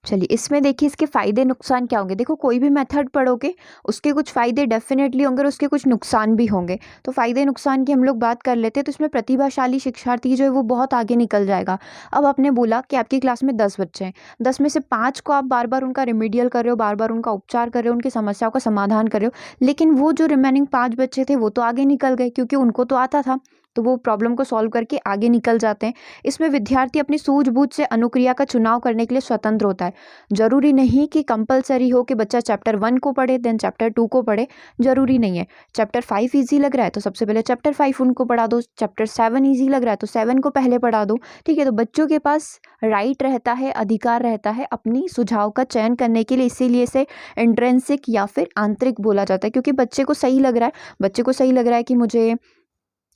चलिए, इसमें देखिए इसके फ़ायदे नुकसान क्या होंगे। देखो, कोई भी मेथड पढ़ोगे उसके कुछ फ़ायदे डेफिनेटली होंगे और उसके कुछ नुकसान भी होंगे। तो फ़ायदे नुकसान की हम लोग बात कर लेते हैं। तो इसमें प्रतिभाशाली शिक्षार्थी जो है वो बहुत आगे निकल जाएगा। अब आपने बोला कि आपकी क्लास में 10 बच्चे हैं, 10 में से 5 को आप बार बार उनका रिमीडियल कर रहे हो, बार बार उनका उपचार कर रहे हो, उनकी समस्याओं का समाधान कर रहे हो, लेकिन वो जो रिमेनिंग 5 बच्चे थे वो तो आगे निकल गए, क्योंकि उनको तो आता था, तो वो प्रॉब्लम को सॉल्व करके आगे निकल जाते हैं। इसमें विद्यार्थी अपनी सूझबूझ से अनुक्रिया का चुनाव करने के लिए स्वतंत्र होता है। जरूरी नहीं कि कंपलसरी हो कि बच्चा चैप्टर 1 को पढ़े देन चैप्टर 2 को पढ़े, जरूरी नहीं है। चैप्टर 5 इजी लग रहा है तो सबसे पहले चैप्टर 5 उनको पढ़ा दो, चैप्टर 7 इजी लग रहा है तो 7 को पहले पढ़ा दो। ठीक है, तो बच्चों के पास राइट रहता है, अधिकार रहता है अपनी सुझाव का चयन करने के लिए। इसीलिए इसे इंट्रिंसिक या फिर आंतरिक बोला जाता है, क्योंकि बच्चे को सही लग रहा है, बच्चे को सही लग रहा है कि मुझे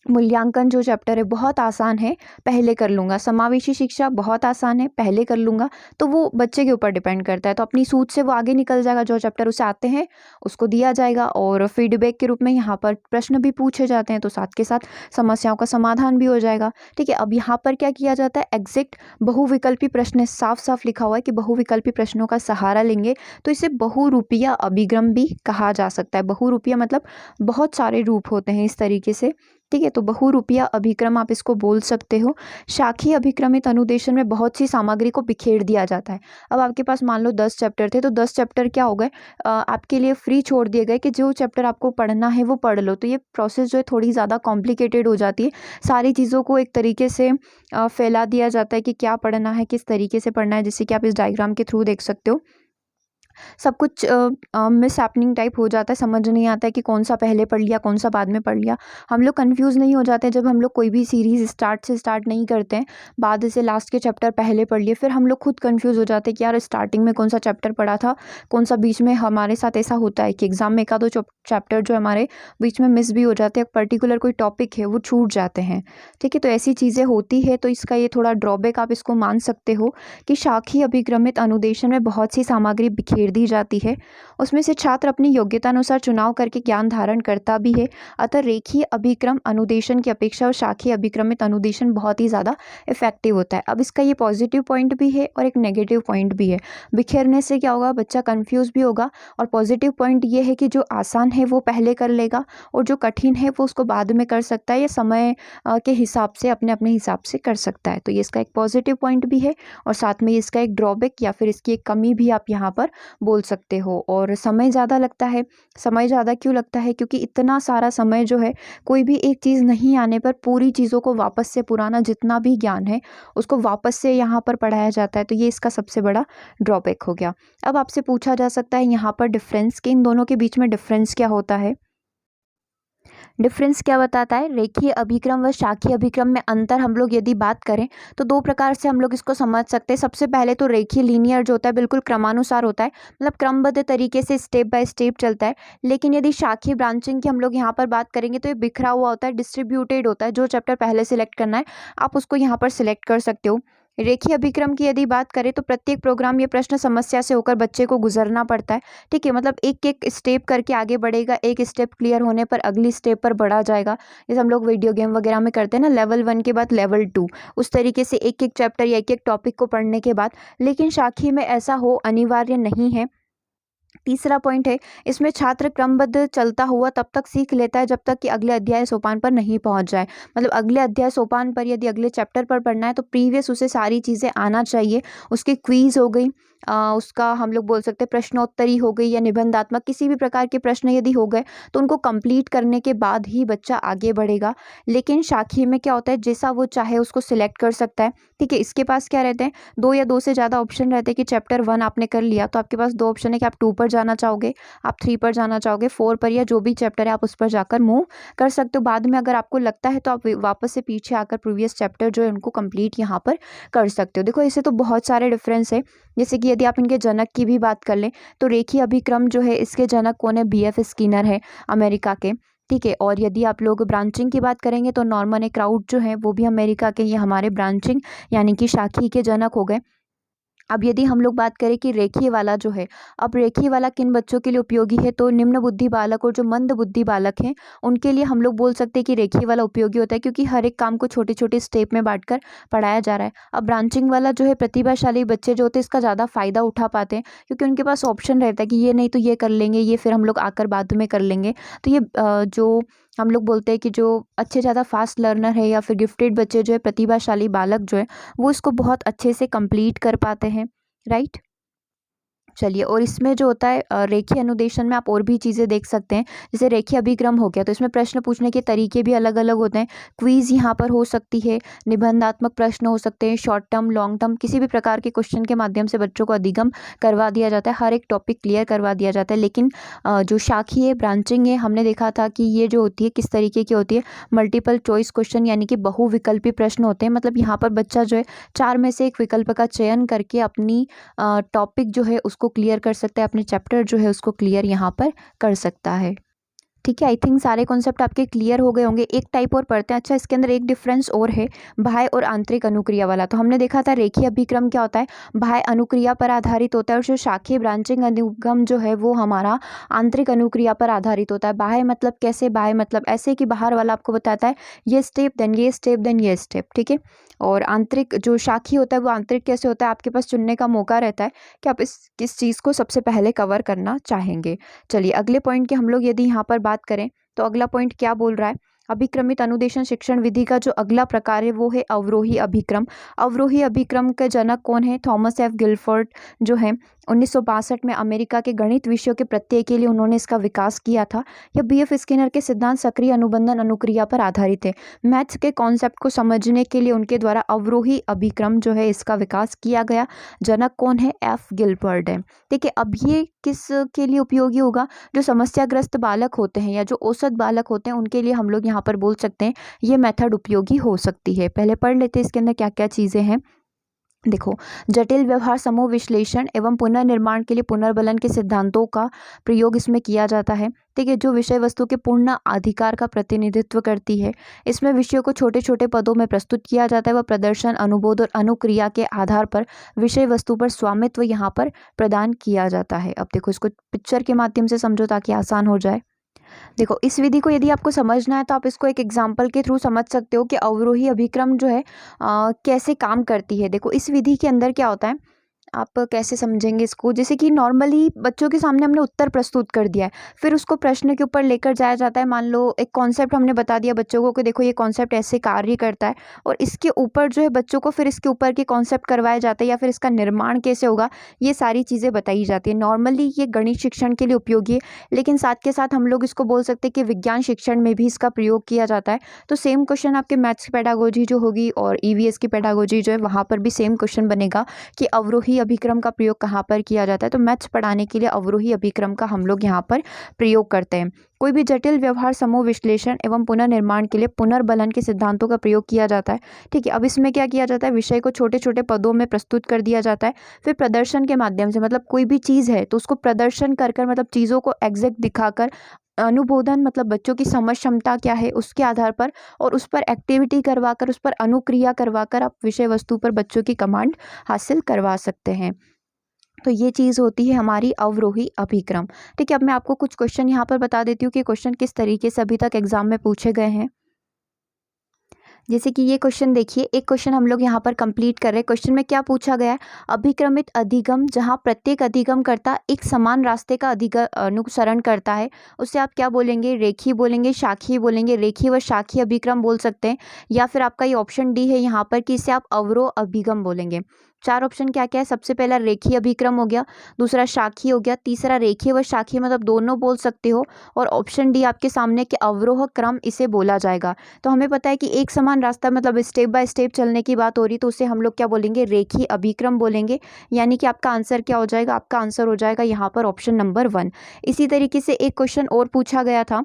मूल्यांकन जो चैप्टर है बहुत आसान है, पहले कर लूँगा, समावेशी शिक्षा बहुत आसान है, पहले कर लूँगा, तो वो बच्चे के ऊपर डिपेंड करता है। तो अपनी सूझ से वो आगे निकल जाएगा, जो चैप्टर उसे आते हैं उसको दिया जाएगा और फीडबैक के रूप में यहाँ पर प्रश्न भी पूछे जाते हैं, तो साथ के साथ समस्याओं का समाधान भी हो जाएगा। ठीक है, अब यहाँ पर क्या किया जाता है, एग्जैक्ट बहुविकल्पी प्रश्न साफ साफ लिखा हुआ है कि बहुविकल्पी प्रश्नों का सहारा लेंगे, तो इसे बहुरूपिया अभिक्रम भी कहा जा सकता है। बहुरूपिया मतलब बहुत सारे रूप होते हैं इस तरीके से। ठीक है, तो बहुरूपिया अभिक्रम आप इसको बोल सकते हो। शाखी अभिक्रमित अनुदेशन में बहुत सी सामग्री को बिखेर दिया जाता है। अब आपके पास मान लो 10 चैप्टर थे, तो 10 चैप्टर क्या हो गए, आपके लिए फ्री छोड़ दिए गए कि जो चैप्टर आपको पढ़ना है वो पढ़ लो। तो ये प्रोसेस जो है थोड़ी ज़्यादा कॉम्प्लिकेटेड हो जाती है। सारी चीज़ों को एक तरीके से फैला दिया जाता है कि क्या पढ़ना है, किस तरीके से पढ़ना है, जैसे कि आप इस डायग्राम के थ्रू देख सकते हो। सब कुछ मिस हैपनिंग टाइप हो जाता है, समझ नहीं आता है कि कौन सा पहले पढ़ लिया, कौन सा बाद में पढ़ लिया। हम लोग कंफ्यूज नहीं हो जाते जब हम लोग कोई भी सीरीज़ स्टार्ट नहीं करते हैं, बाद से लास्ट के चैप्टर पहले पढ़ लिए, फिर हम लोग खुद कंफ्यूज हो जाते हैं कि यार स्टार्टिंग में कौन सा चैप्टर पढ़ा था, कौन सा बीच में। हमारे साथ ऐसा होता है कि एग्जाम में एक आधो चैप्टर जो हमारे बीच में मिस भी हो जाते हैं, पर्टिकुलर कोई टॉपिक है वो छूट जाते हैं। ठीक है, तो ऐसी चीज़ें होती है, तो इसका ये थोड़ा ड्रॉबैक आप इसको मान सकते हो कि शाखी अभिक्रमित अनुदेशन में बहुत सी सामग्री बिखेर दी जाती है। उसमें से छात्र अपनी योग्यता अनुसार चुनाव करके ज्ञान धारण करता भी है। अतः रेखीय अभिक्रम अनुदेशन की अपेक्षा और शाखी अभिक्रमित अनुदेशन बहुत ही ज़्यादा इफेक्टिव होता है। अब इसका ये पॉजिटिव पॉइंट भी है और एक नेगेटिव पॉइंट भी है। बिखेरने से क्या होगा, बच्चा कंफ्यूज भी होगा, और पॉजिटिव पॉइंट ये है कि जो आसान है वो पहले कर लेगा और जो कठिन है वो उसको बाद में कर सकता है, या समय के हिसाब से अपने अपने हिसाब से कर सकता है। तो ये इसका एक पॉजिटिव पॉइंट भी है और साथ में इसका एक ड्रॉबैक या फिर इसकी एक कमी भी आप यहाँ पर बोल सकते हो। और समय ज़्यादा लगता है। समय ज़्यादा क्यों लगता है, क्योंकि इतना सारा समय जो है, कोई भी एक चीज़ नहीं आने पर पूरी चीज़ों को वापस से, पुराना जितना भी ज्ञान है उसको वापस से यहाँ पर पढ़ाया जाता है। तो ये इसका सबसे बड़ा ड्रॉबैक हो गया। अब आपसे पूछा जा सकता है यहाँ पर डिफरेंस, कि इन दोनों के बीच में डिफरेंस क्या होता है। डिफरेंस क्या बताता है? रेखीय अभिक्रम व शाखीय अभिक्रम में अंतर हम लोग यदि बात करें तो दो प्रकार से हम लोग इसको समझ सकते हैं। सबसे पहले तो रेखीय लीनियर जो होता है बिल्कुल क्रमानुसार होता है, मतलब क्रमबद्ध तरीके से स्टेप बाय स्टेप चलता है। लेकिन यदि शाखीय ब्रांचिंग की हम लोग यहाँ पर बात करेंगे तो ये बिखरा हुआ होता है, डिस्ट्रीब्यूटेड होता है। जो चैप्टर पहले सिलेक्ट करना है आप उसको यहाँ पर सिलेक्ट कर सकते हो। रेखीय अभिक्रम की यदि बात करें तो प्रत्येक प्रोग्राम या प्रश्न समस्या से होकर बच्चे को गुजरना पड़ता है। ठीक है, मतलब एक एक स्टेप करके आगे बढ़ेगा, एक स्टेप क्लियर होने पर अगली स्टेप पर बढ़ा जाएगा। जैसे हम लोग वीडियो गेम वगैरह में करते हैं ना, लेवल 1 के बाद लेवल 2, उस तरीके से एक एक चैप्टर या एक एक टॉपिक को पढ़ने के बाद। लेकिन शाखी में ऐसा हो अनिवार्य नहीं है। तीसरा पॉइंट है, इसमें छात्र क्रमबद्ध चलता हुआ तब तक सीख लेता है जब तक कि अगले अध्याय सोपान पर नहीं पहुंच जाए। मतलब अगले अध्याय सोपान पर यदि अगले चैप्टर पर पढ़ना है तो प्रीवियस उसे सारी चीज़ें आना चाहिए। उसकी क्विज हो गई, उसका हम लोग बोल सकते हैं प्रश्नोत्तरी हो गई या निबंधात्मक किसी भी प्रकार के प्रश्न यदि हो गए तो उनको कंप्लीट करने के बाद ही बच्चा आगे बढ़ेगा। लेकिन शाखी में क्या होता है, जैसा वो चाहे उसको सिलेक्ट कर सकता है। ठीक है, इसके पास क्या रहते हैं, दो या दो से ज़्यादा ऑप्शन रहते हैं कि चैप्टर 1 आपने कर लिया तो आपके पास दो ऑप्शन है कि आप 2 पर जाना चाहोगे, आप 3 पर जाना चाहोगे, 4 पर, या जो भी चैप्टर है आप उस पर जाकर मूव कर सकते हो। बाद में अगर आपको लगता है तो आप वापस से पीछे आकर प्रीवियस चैप्टर जो है उनको कंप्लीट यहाँ पर कर सकते हो। देखो इससे तो बहुत सारे डिफरेंस है। जैसे कि यदि आप इनके जनक की भी बात कर लें तो रेखीय अभिक्रम जो है इसके जनक कौन है, BF स्किनर है अमेरिका के। ठीक है, और यदि आप लोग ब्रांचिंग की बात करेंगे तो नॉर्मन क्राउड जो है वो भी अमेरिका के, ये हमारे ब्रांचिंग यानी कि शाखी के जनक हो गए। अब यदि हम लोग बात करें कि रेखीय वाला जो है, अब रेखीय वाला किन बच्चों के लिए उपयोगी है, तो निम्न बुद्धि बालक और जो मंद बुद्धि बालक हैं उनके लिए हम लोग बोल सकते हैं कि रेखीय वाला उपयोगी होता है, क्योंकि हर एक काम को छोटे छोटे स्टेप में बांटकर पढ़ाया जा रहा है। अब ब्रांचिंग वाला जो है प्रतिभाशाली बच्चे जो होते हैं इसका ज़्यादा फायदा उठा पाते हैं, क्योंकि उनके पास ऑप्शन रहता है कि ये नहीं तो ये कर लेंगे, ये फिर हम लोग आकर बाद में कर लेंगे। तो ये जो हम लोग बोलते हैं कि जो अच्छे ज़्यादा फास्ट लर्नर है या फिर गिफ्टेड बच्चे जो है, प्रतिभाशाली बालक जो है वो इसको बहुत अच्छे से कंप्लीट कर पाते हैं। राइट, चलिए, और इसमें जो होता है रेखीय अनुदेशन में आप और भी चीज़ें देख सकते हैं। जैसे रेखीय अभिक्रम हो गया तो इसमें प्रश्न पूछने के तरीके भी अलग अलग होते हैं। क्विज यहाँ पर हो सकती है, निबंधात्मक प्रश्न हो सकते हैं, शॉर्ट टर्म लॉन्ग टर्म, किसी भी प्रकार के क्वेश्चन के माध्यम से बच्चों को अधिगम करवा दिया जाता है, हर एक टॉपिक क्लियर करवा दिया जाता है। लेकिन जो शाखीय ब्रांचिंग है हमने देखा था कि ये जो होती है किस तरीके की होती है, मल्टीपल चॉइस क्वेश्चन यानी कि बहुविकल्पी प्रश्न होते हैं। मतलब यहाँ पर बच्चा जो है 4 में से एक विकल्प का चयन करके अपनी टॉपिक जो है उसको क्लियर कर सकता है, अपने चैप्टर जो है उसको क्लियर यहाँ पर कर सकता है। ठीक है, आई थिंक सारे कॉन्सेप्ट आपके क्लियर हो गए होंगे। एक टाइप और पढ़ते हैं। अच्छा, इसके अंदर एक डिफरेंस और है, बाह्य और आंतरिक अनुक्रिया वाला। तो हमने देखा था रेखीय अभिक्रम क्या होता है, बाह्य अनुक्रिया पर आधारित होता है, और जो शाखीय ब्रांचिंग अनुगम जो है वो हमारा आंतरिक अनुक्रिया पर आधारित होता है। बाह्य मतलब कैसे, बाह्य मतलब ऐसे कि बाहर वाला आपको बताता है ये स्टेप देन ये स्टेप देन ये स्टेप। ठीक है, और आंतरिक जो शाखी होता है वो आंतरिक कैसे होता है, आपके पास चुनने का मौका रहता है कि आप इस किस चीज़ को सबसे पहले कवर करना चाहेंगे। चलिए अगले पॉइंट की हम लोग यदि यहाँ पर बात करें तो अगला पॉइंट क्या बोल रहा है, अभिक्रमित अनुदेशन शिक्षण विधि का जो अगला प्रकार है वो है अवरोही अभिक्रम। अवरोही अभिक्रम के जनक कौन है, थॉमस एफ गिलफोर्ड जो है 1962 में अमेरिका के गणित विषयों के प्रत्यय के लिए उन्होंने इसका विकास किया था। यह BF स्किनर के सिद्धांत सक्रिय अनुबंधन अनुक्रिया पर आधारित है। मैथ्स के कॉन्सेप्ट को समझने के लिए उनके द्वारा अवरोही अभिक्रम जो है इसका विकास किया गया। जनक कौन है, F गिलफोर्ड है। ठीक है, अब ये किस के लिए उपयोगी होगा, जो समस्याग्रस्त बालक होते हैं या जो औसत बालक होते हैं उनके लिए हम लोग यहाँ पर बोल सकते हैं ये मेथड उपयोगी हो सकती है। पहले पढ़ लेते हैं इसके अंदर क्या क्या चीज़ें हैं। देखो, जटिल व्यवहार समूह विश्लेषण एवं पुनर्निर्माण के लिए पुनर्बलन के सिद्धांतों का प्रयोग इसमें किया जाता है। ठीक है, जो विषय वस्तु के पूर्ण अधिकार का प्रतिनिधित्व करती है। इसमें विषयों को छोटे छोटे पदों में प्रस्तुत किया जाता है व प्रदर्शन, अनुबोध और अनुक्रिया के आधार पर विषय वस्तु पर स्वामित्व यहाँ पर प्रदान किया जाता है। अब देखो, इसको पिक्चर के माध्यम से समझो ताकि आसान हो जाए। देखो, इस विधि को यदि आपको समझना है तो आप इसको एक एग्जाम्पल के थ्रू समझ सकते हो कि अवरोही अभिक्रम जो है कैसे काम करती है। देखो, इस विधि के अंदर क्या होता है, आप कैसे समझेंगे इसको, जैसे कि नॉर्मली बच्चों के सामने हमने उत्तर प्रस्तुत कर दिया है, फिर उसको प्रश्न के ऊपर लेकर जाया जाता है। मान लो एक कॉन्सेप्ट हमने बता दिया बच्चों को कि देखो ये कॉन्सेप्ट ऐसे कार्य करता है, और इसके ऊपर जो है बच्चों को फिर इसके ऊपर के कॉन्सेप्ट करवाए जाते हैं या फिर इसका निर्माण कैसे होगा, ये सारी चीज़ें बताई जाती है। नॉर्मली ये गणित शिक्षण के लिए उपयोगी है, लेकिन साथ के साथ हम लोग इसको बोल सकते हैं कि विज्ञान शिक्षण में भी इसका प्रयोग किया जाता है। तो सेम क्वेश्चन आपके मैथ्स की पेडागोजी जो होगी और EVS की पेडागोजी जो है वहाँ पर भी सेम क्वेश्चन बनेगा कि अवरोही अभिक्रम का प्रयोग कहाँ पर किया जाता है? तो मैथ्स पढ़ाने के लिए अवरोही अभिक्रम का हम लोग यहाँ पर प्रयोग करते हैं। कोई भी जटिल व्यवहार समूह विश्लेषण एवं पुनर्निर्माण के लिए पुनर्बलन के सिद्धांतों का प्रयोग किया जाता है। ठीक है, अब इसमें क्या किया जाता है, विषय को छोटे छोटे पदों में प्रस्तुत कर दिया जाता है, फिर प्रदर्शन के माध्यम से, मतलब कोई भी चीज़ है तो उसको प्रदर्शन कर कर, मतलब चीज़ों को एग्जैक्ट दिखाकर, अनुबोधन मतलब बच्चों की समझ क्षमता क्या है उसके आधार पर, और उस पर एक्टिविटी करवाकर, उस पर अनुक्रिया करवाकर आप विषय वस्तु पर बच्चों की कमांड हासिल करवा सकते हैं। तो ये चीज़ होती है हमारी अवरोही अभिक्रम। ठीक है, अब मैं आपको कुछ क्वेश्चन यहाँ पर बता देती हूँ कि क्वेश्चन किस तरीके से अभी तक एग्जाम में पूछे गए हैं। जैसे कि ये क्वेश्चन देखिए, एक क्वेश्चन हम लोग यहाँ पर कंप्लीट कर रहे हैं। क्वेश्चन में क्या पूछा गया है, अभिक्रमित अधिगम जहाँ प्रत्येक अधिगमकर्ता एक समान रास्ते का अनुसरण करता है, उससे आप क्या बोलेंगे, रेखीय बोलेंगे, शाखीय बोलेंगे। रेखीय व शाखीय अभिक्रम बोल सकते हैं, या फिर आपका ये ऑप्शन डी है यहाँ पर कि इसे आप अवरोह अभिगम बोलेंगे। चार ऑप्शन क्या क्या है, सबसे पहला रेखीय अभिक्रम हो गया, दूसरा शाखीय हो गया, तीसरा रेखीय व शाखीय, मतलब दोनों बोल सकते हो, और ऑप्शन डी आपके सामने कि अवरोह क्रम इसे बोला जाएगा। तो हमें पता है कि एक समान रास्ता मतलब स्टेप बाय स्टेप चलने की बात हो रही, तो उसे हम लोग क्या बोलेंगे, रेखीय अभिक्रम बोलेंगे। यानी कि आपका आंसर क्या हो जाएगा, आपका आंसर हो जाएगा यहाँ पर ऑप्शन नंबर 1। इसी तरीके से एक क्वेश्चन और पूछा गया था।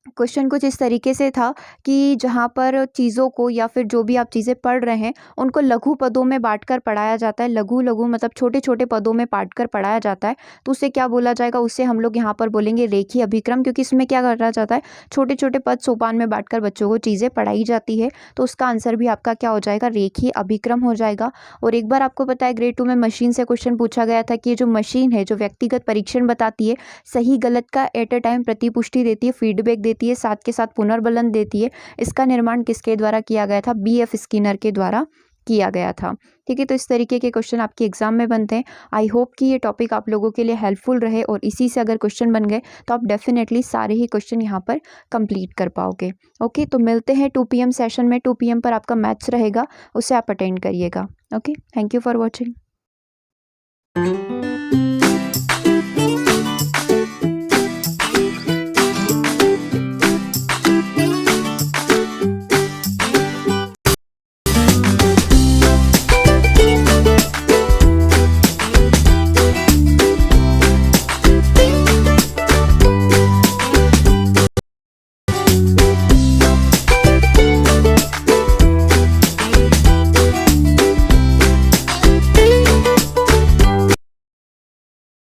क्वेश्चन कुछ इस तरीके से था कि जहाँ पर चीज़ों को या फिर जो भी आप चीज़ें पढ़ रहे हैं उनको लघु पदों में बांटकर पढ़ाया जाता है। लघु लघु मतलब छोटे छोटे पदों में बांटकर पढ़ाया जाता है, तो उसे क्या बोला जाएगा, उसे हम लोग यहाँ पर बोलेंगे रेखीय अभिक्रम, क्योंकि इसमें क्या करा जाता है, छोटे छोटे पद सोपान में बांटकर बच्चों को चीज़ें पढ़ाई जाती है। तो उसका आंसर भी आपका क्या हो जाएगा, रेखीय अभिक्रम हो जाएगा। और एक बार आपको पता है ग्रेड 2 में मशीन से क्वेश्चन पूछा गया था कि ये जो मशीन है जो व्यक्तिगत परीक्षण बताती है, सही गलत का एट अ टाइम प्रतिपुष्टि देती है, फीडबैक देती है, साथ के साथ पुनर्बलन देती है, इसका निर्माण किसके द्वारा किया गया था, BF स्किनर के द्वारा किया गया था। ठीक है, तो इस तरीके के क्वेश्चन आपके एग्जाम में बनते हैं। आई होप कि ये टॉपिक आप लोगों के लिए हेल्पफुल रहे, और इसी से अगर क्वेश्चन बन गए तो आप डेफिनेटली सारे ही क्वेश्चन यहाँ पर कंप्लीट कर पाओगे। ओके, तो मिलते हैं 2 PM सेशन में। 2 PM पर आपका मैथ्स रहेगा, उसे आप अटेंड करिएगा। Okay, thank you for watching.